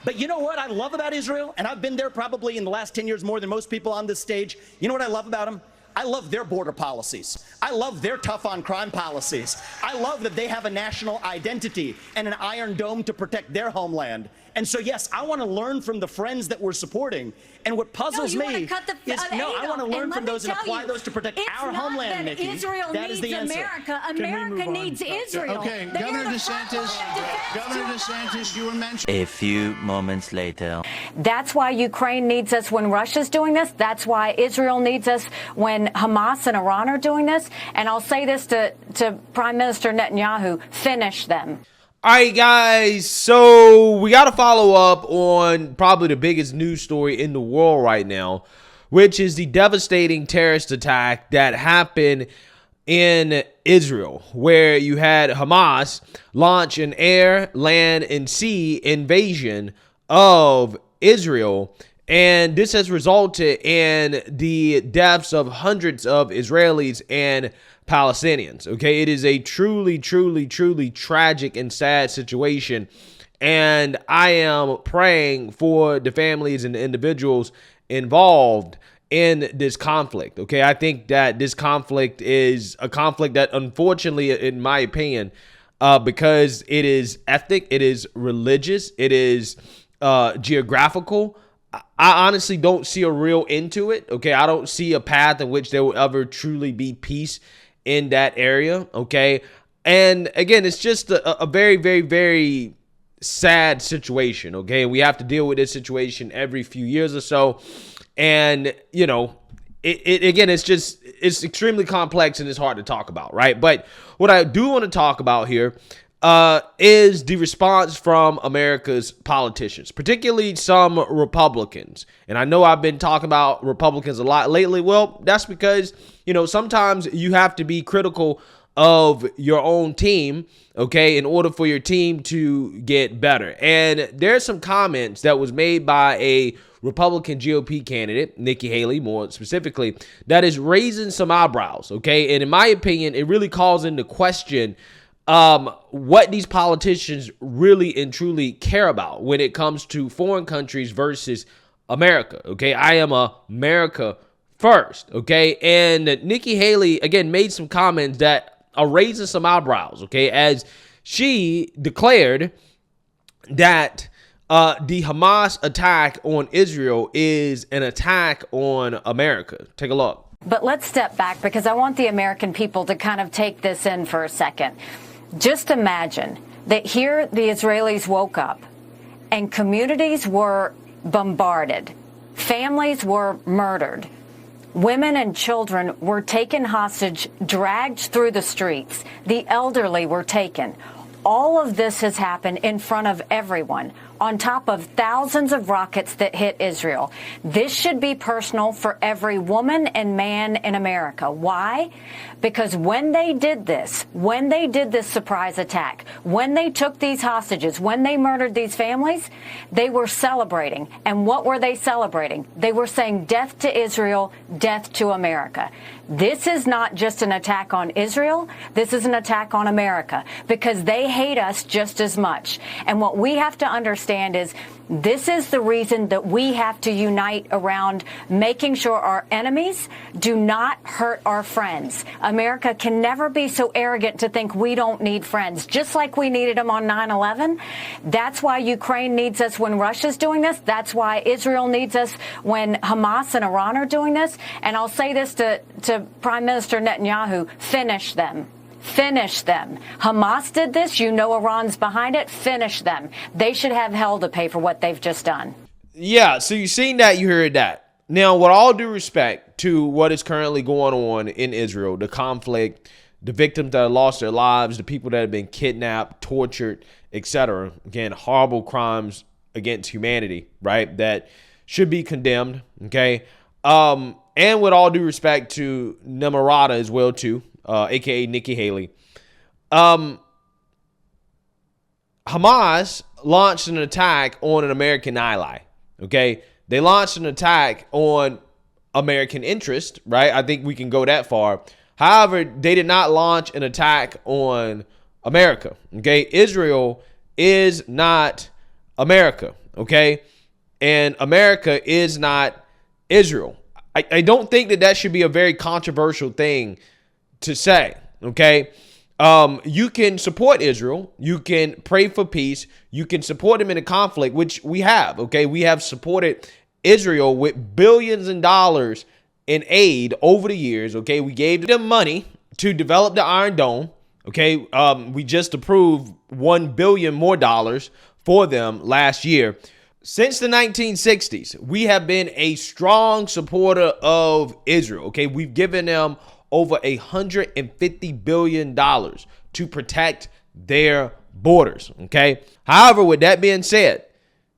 But you know what I love about Israel? And I've been there probably in the last 10 years more than most people on this stage. You know what I love about them? I love their border policies. I love their tough on crime policies. I love that they have a national identity and an iron dome to protect their homeland. And so, yes, I want to learn from the friends that we're supporting. And what puzzles me is, I want to learn from those and apply those to protect our homeland, Nikki. Israel needs America. America needs Israel. Okay, Governor DeSantis, you were mentioning. A few moments later. That's why Ukraine needs us when Russia's doing this. That's why Israel needs us when Hamas and Iran are doing this. And I'll say this to Prime Minister Netanyahu, finish them. All right, guys, so we got to follow up on probably the biggest news story in the world right now, which is the devastating terrorist attack that happened in Israel, where you had Hamas launch an air, land, and sea invasion of Israel. And this has resulted in the deaths of hundreds of Israelis and Palestinians. Okay, it is a truly, truly, truly tragic and sad situation. And I am praying for the families and the individuals involved in this conflict. Okay, I think that this conflict is a conflict that, unfortunately, in my opinion, because it is ethnic, it is religious, it is geographical, I honestly don't see a real end to it. Okay, I don't see a path in which there will ever truly be peace in that area. Okay, and again, it's just a very, very, very sad situation. Okay, we have to deal with this situation every few years or so, and you know, it's extremely complex and it's hard to talk about, right? But what I do want to talk about here is the response from America's politicians, particularly some Republicans. And I know I've been talking about Republicans a lot lately. Well, that's because, you know, sometimes you have to be critical of your own team, okay, in order for your team to get better. And there's some comments that was made by a Republican GOP candidate, Nikki Haley, more specifically, that is raising some eyebrows, okay? And in my opinion, it really calls into question what these politicians really and truly care about when it comes to foreign countries versus America. Okay, I am America first. Okay, and Nikki Haley again made some comments that are raising some eyebrows. Okay, as she declared that the Hamas attack on Israel is an attack on America. Take a look. But let's step back because I want the American people to kind of take this in for a second. Just imagine that here the Israelis woke up and communities were bombarded. Families were murdered. Women and children were taken hostage, dragged through the streets. The elderly were taken. All of this has happened in front of everyone, on top of thousands of rockets that hit Israel. This should be personal for every woman and man in America. Why? Because when they did this surprise attack, when they took these hostages, when they murdered these families, they were celebrating. And what were they celebrating? They were saying death to Israel, death to America. This is not just an attack on Israel. This is an attack on America because they hate us just as much. And what we have to understand is this is the reason that we have to unite around making sure our enemies do not hurt our friends. America can never be so arrogant to think we don't need friends, just like we needed them on 9/11. That's why Ukraine needs us when Russia's doing this. That's why Israel needs us when Hamas and Iran are doing this. And I'll say this to Prime Minister Netanyahu, finish them. Finish them. Hamas did this. You know Iran's behind it. Finish them. They should have hell to pay for what they've just done. Yeah, so you've seen that, you heard that. Now, with all due respect to what is currently going on in Israel, the conflict, the victims that have lost their lives, the people that have been kidnapped, tortured, etc. Again, horrible crimes against humanity, right? That should be condemned, okay? And with all due respect to Namarata as well, too. A.k.a. Nikki Haley. Hamas launched an attack on an American ally, okay? They launched an attack on American interest, right? I think we can go that far. However, they did not launch an attack on America, okay? Israel is not America, okay? And America is not Israel. I don't think that should be a very controversial thing to say, okay? You can support Israel. You can pray for peace. You can support them in a conflict, which we have, okay? We have supported Israel with billions of dollars in aid over the years, okay? We gave them money to develop the Iron Dome, okay? We just approved $1 billion more for them last year. Since the 1960s, we have been a strong supporter of Israel, okay? We've given them over $150 billion to protect their borders, okay? However, with that being said,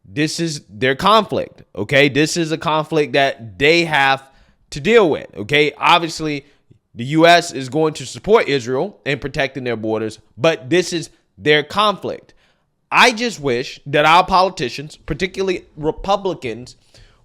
this is their conflict, okay? This is a conflict that they have to deal with, okay? Obviously, the U.S. is going to support Israel in protecting their borders, but this is their conflict. I just wish that our politicians, particularly Republicans,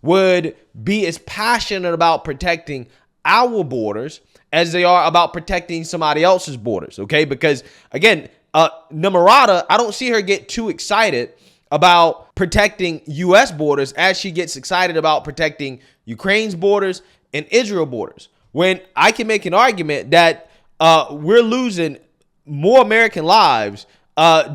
would be as passionate about protecting our borders as they are about protecting somebody else's borders, okay? Because, again, Namarada, I don't see her get too excited about protecting U.S. borders as she gets excited about protecting Ukraine's borders and Israel borders. When I can make an argument that we're losing more American lives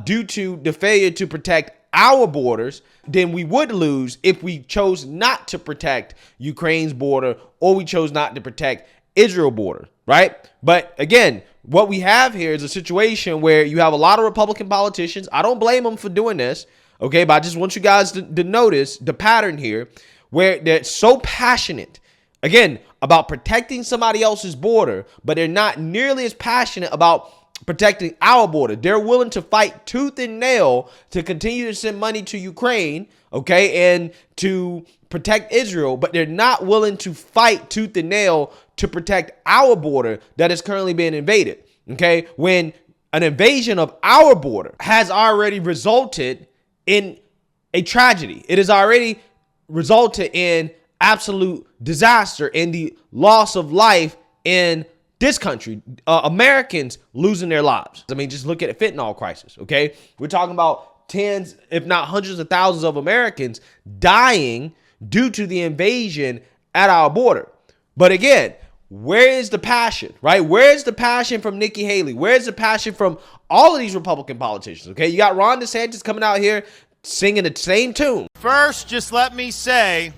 due to the failure to protect our borders than we would lose if we chose not to protect Ukraine's border or we chose not to protect Israel border, right? But again, what we have here is a situation where you have a lot of Republican politicians. I don't blame them for doing this, okay? But I just want you guys to notice the pattern here where they're so passionate, again, about protecting somebody else's border, but they're not nearly as passionate about protecting our border. They're willing to fight tooth and nail to continue to send money to Ukraine, okay, and to protect Israel, but they're not willing to fight tooth and nail to protect our border that is currently being invaded, okay? When an invasion of our border has already resulted in a tragedy. It has already resulted in absolute disaster and the loss of life in this country, Americans losing their lives. I mean, just look at the fentanyl crisis, okay? We're talking about tens, if not hundreds of thousands of Americans dying due to the invasion at our border. But again, where is the passion, right? Where is the passion from Nikki Haley? Where is the passion from all of these Republican politicians, okay? You got Ron DeSantis coming out here singing the same tune. First, just let me say,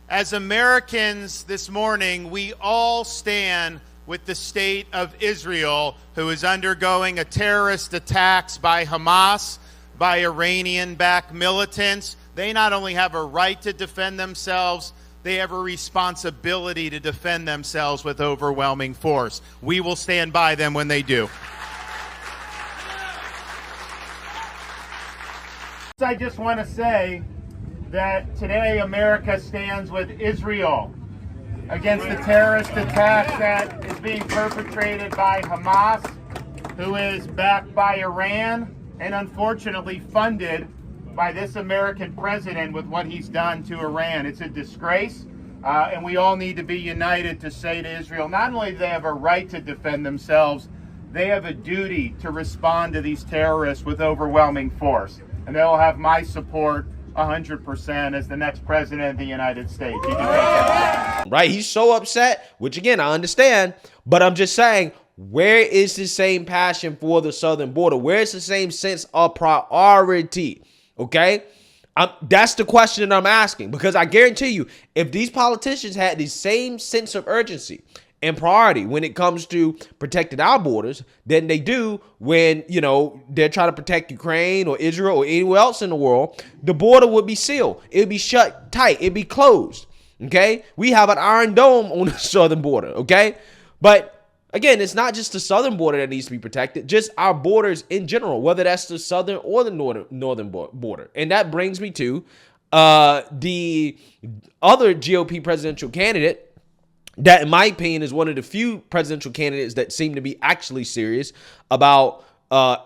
as Americans this morning, we all stand with the state of Israel, who is undergoing a terrorist attacks by Hamas, by Iranian-backed militants. They not only have a right to defend themselves, they have a responsibility to defend themselves with overwhelming force. We will stand by them when they do. I just want to say that today America stands with Israel against the terrorist attack that is being perpetrated by Hamas, who is backed by Iran and unfortunately funded by this American president with what he's done to Iran. It's a disgrace, and we all need to be united to say to Israel, not only do they have a right to defend themselves, they have a duty to respond to these terrorists with overwhelming force. And they'll have my support 100% as the next president of the United States. You can take that. Right, he's so upset, which again, I understand, but I'm just saying, where is the same passion for the southern border? Where is the same sense of priority? Okay, that's the question that I'm asking, because I guarantee you, if these politicians had the same sense of urgency and priority when it comes to protecting our borders than they do when, you know, they're trying to protect Ukraine or Israel or anywhere else in the world, the border would be sealed. It would be shut tight. It'd be closed. Okay, we have an Iron Dome on the southern border. Okay, but again, it's not just the southern border that needs to be protected, just our borders in general, whether that's the southern or the northern border. And that brings me to the other GOP presidential candidate that, in my opinion, is one of the few presidential candidates that seem to be actually serious about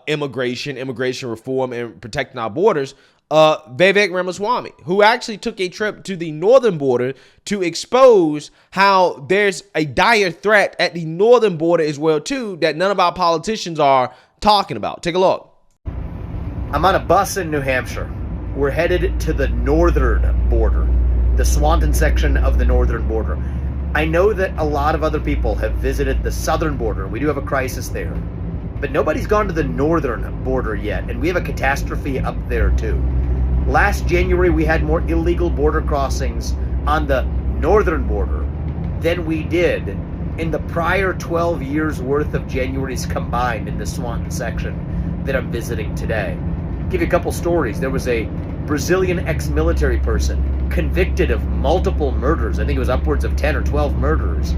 immigration reform, and protecting our borders. Vivek Ramaswamy, who actually took a trip to the northern border to expose how there's a dire threat at the northern border as well, too, that none of our politicians are talking about. Take a look. I'm on a bus in New Hampshire. We're headed to the northern border, the Swanton section of the northern border. I know that a lot of other people have visited the southern border. We do have a crisis there. But nobody's gone to the northern border yet, and we have a catastrophe up there too. Last January, we had more illegal border crossings on the northern border than we did in the prior 12 years worth of Januaries combined in the Swanton section that I'm visiting today. I'll give you a couple stories. There was a Brazilian ex-military person convicted of multiple murders. I think it was upwards of 10 or 12 murders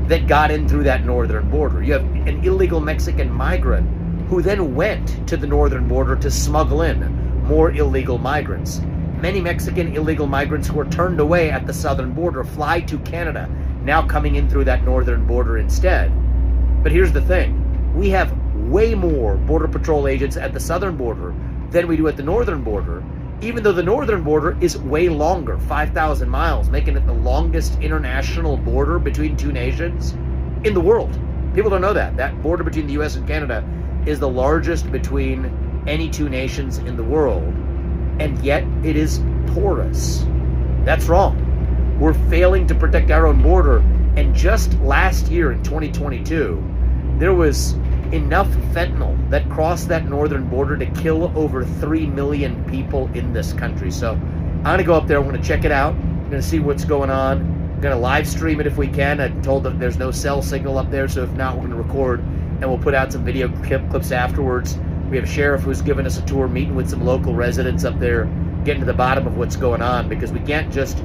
that got in through that northern border. You have an illegal Mexican migrant who then went to the northern border to smuggle in more illegal migrants. Many Mexican illegal migrants who are turned away at the southern border fly to Canada, now coming in through that northern border instead. But here's the thing. We have way more Border Patrol agents at the southern border than we do at the northern border, even though the northern border is way longer, 5,000 miles, making it the longest international border between two nations in the world. People don't know that. That border between the U.S. and Canada is the largest between any two nations in the world, and yet it is porous. That's wrong. We're failing to protect our own border, and just last year in 2022, there was enough fentanyl that crossed that northern border to kill over 3 million people in this country. So I'm going to go up there. I'm going to check it out. I'm going to see what's going on. I'm going to live stream it if we can. I'm told that there's no cell signal up there, so if not, we're going to record and we'll put out some video clips afterwards. We have a sheriff who's given us a tour, meeting with some local residents up there, getting to the bottom of what's going on, because we can't just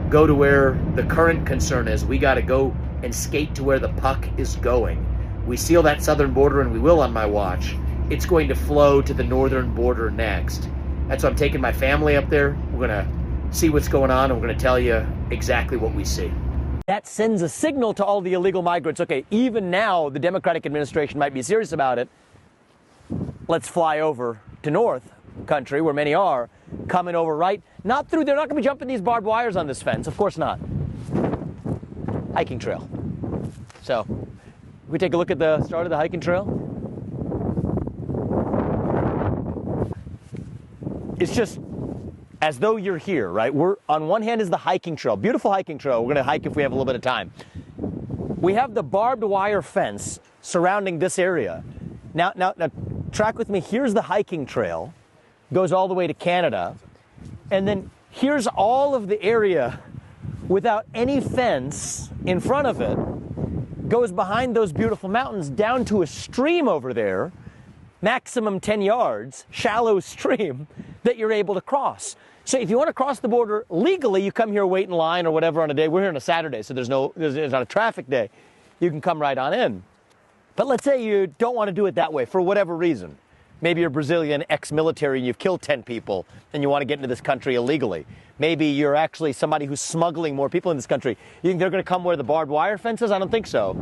go to where the current concern is. We got to go and skate to where the puck is going. We seal that southern border, and we will on my watch. It's going to flow to the northern border next. That's why I'm taking my family up there. We're going to see what's going on, and we're going to tell you exactly what we see. That sends a signal to all the illegal migrants. Okay, even now, the Democratic administration might be serious about it. Let's fly over to North Country, where many are, coming over right. Not through, they're not going to be jumping these barbed wires on this fence. Of course not. Hiking trail. So, we take a look at the start of the hiking trail. It's just as though you're here, right? We're on one hand is the hiking trail, beautiful hiking trail. We're going to hike if we have a little bit of time. We have the barbed wire fence surrounding this area. Now, track with me. Here's the hiking trail, goes all the way to Canada, and then here's all of the area without any fence in front of it. Goes behind those beautiful mountains down to a stream over there, maximum 10 yards, shallow stream that you're able to cross. So if you want to cross the border legally, you come here, wait in line or whatever on a day. We're here on a Saturday, so there's not a traffic day. You can come right on in. But let's say you don't want to do it that way for whatever reason. Maybe you're Brazilian ex-military and you've killed 10 people and you want to get into this country illegally. Maybe you're actually somebody who's smuggling more people in this country. You think they're going to come where the barbed wire fence is? I don't think so.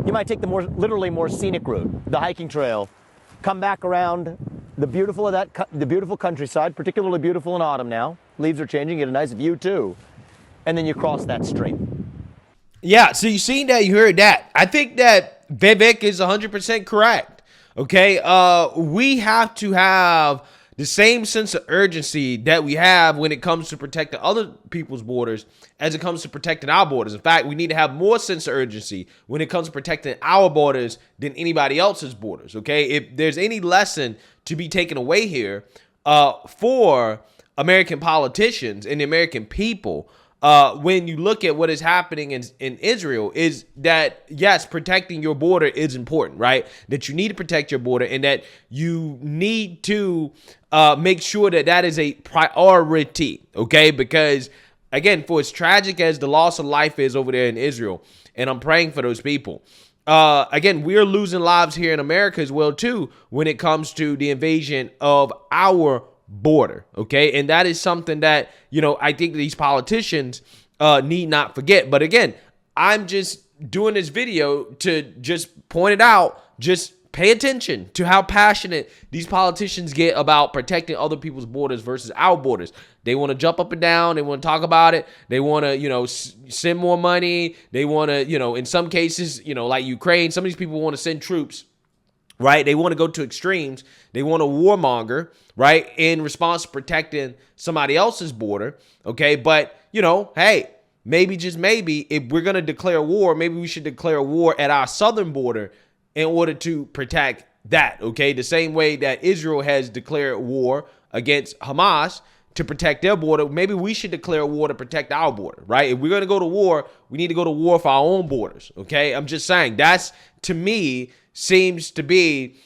You might take the literally more scenic route, the hiking trail, come back around the beautiful countryside, particularly beautiful in autumn now. Leaves are changing, you get a nice view too. And then you cross that stream. Yeah, so you seen that, you heard that. I think that Vivek is 100% correct. Okay, we have to have the same sense of urgency that we have when it comes to protecting other people's borders as it comes to protecting our borders. In fact, we need to have more sense of urgency when it comes to protecting our borders than anybody else's borders, okay? If there's any lesson to be taken away here for American politicians and the American people, when you look at what is happening in Israel, is that, yes, protecting your border is important, right? That you need to protect your border and that you need to make sure that that is a priority, okay? Because, again, for as tragic as the loss of life is over there in Israel, and I'm praying for those people, again, we're losing lives here in America as well, too, when it comes to the invasion of our border, okay? And that is something that, you know, I think these politicians need not forget. But again, I'm just doing this video to just point it out. Just pay attention to how passionate these politicians get about protecting other people's borders versus our borders. They want to jump up and down. They want to talk about it. They want to, you know, send more money. They want to, you know, in some cases, you know, like Ukraine, some of these people want to send troops right? They want to go to extremes. They want a warmonger, right, in response to protecting somebody else's border, okay? But, you know, hey, maybe, just maybe, if we're going to declare war, maybe we should declare war at our southern border in order to protect that, okay? The same way that Israel has declared war against Hamas to protect their border, maybe we should declare war to protect our border, right? If we're going to go to war, we need to go to war for our own borders, okay? I'm just saying, that's, to me, seems to be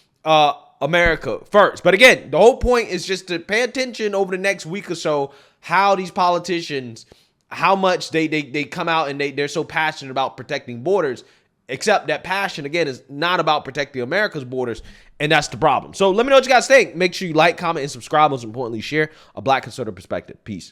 America first. But again, the whole point is just to pay attention over the next week or so how these politicians, how much they come out and they're so passionate about protecting borders, except that passion, again, is not about protecting America's borders, and that's the problem. So let me know what you guys think. Make sure you like, comment, and subscribe. Most importantly, share a Black conservative perspective. Peace.